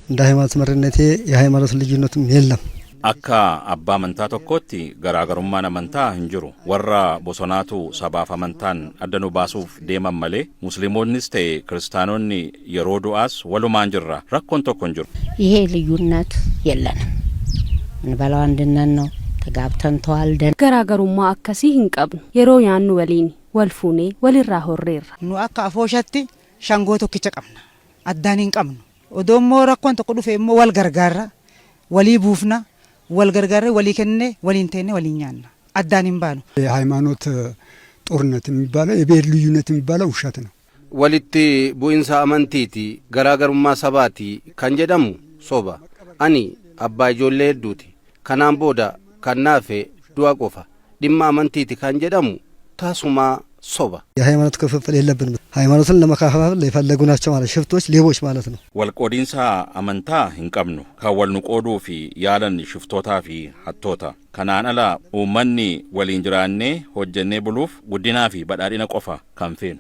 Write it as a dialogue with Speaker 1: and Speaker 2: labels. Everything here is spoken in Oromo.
Speaker 1: እንደ ሃይማኖት መሪነቴ የሃይማኖት ልዩነትም የለም።
Speaker 2: akka abbaa amantaa tokkootti garaagarummaan amantaa hin jiru. Warra bosonaatu sabaaf amantaan adda nu baasuuf deeman malee musliimoonnis ta'e kiristaanonni yeroo du'aas walumaan jirra. Rakkoon tokko hin jiru.
Speaker 3: ይሄ ልዩነት የለንም። እንበላው አንድነት ነው። ተጋብተን ተዋልደን
Speaker 4: ገራገሩማ አከሲ hinqabnu yeroo yaannu waliin walfuune walirraa horreerra.
Speaker 5: Nu akka afooshatti shangoo tokkicha qabna. Addaan hin qabnu. Odoommoo rakkoon tokko dhufe immoo wal gargaarra. Walii buufna. wal gargaarre wali kenne waliin teenne waliin nyaanna አዳን ይባሉ
Speaker 6: የሃይማኖት ጦርነት የሚባለው የብሔር ልዩነት የሚባለው ውሸት ነው።
Speaker 7: ወልቲ ቡኢንሳ አመንቲቲ ገራገሩማ ሰባቲ ከንጀደሙ ሶባ አኒ አባይ ጆሌ ዱቲ ከናም ቦዳ ከናፌ ዱአ ቆፋ ዲማ አመንቲቲ ከንጀደሙ ታሱማ ሶባ
Speaker 1: የሃይማኖት ክፍፍል የለብንም። ሃይማኖትን ለመካፈል የፈለጉ ናቸው ማለት ሽፍቶች ሌቦች ማለት ነው።
Speaker 2: ወልቆዲንሳ አመንታ hinqabnu ካወልኑ ቆዱፊ ያለን ሽፍቶታፊ ሀቶታ ከናናላ ኡመኒ ወሊን ጅራኔ ሆጀኔ ብሉፍ ጉዲናፊ በዳዲና ቆፋ ካንፌን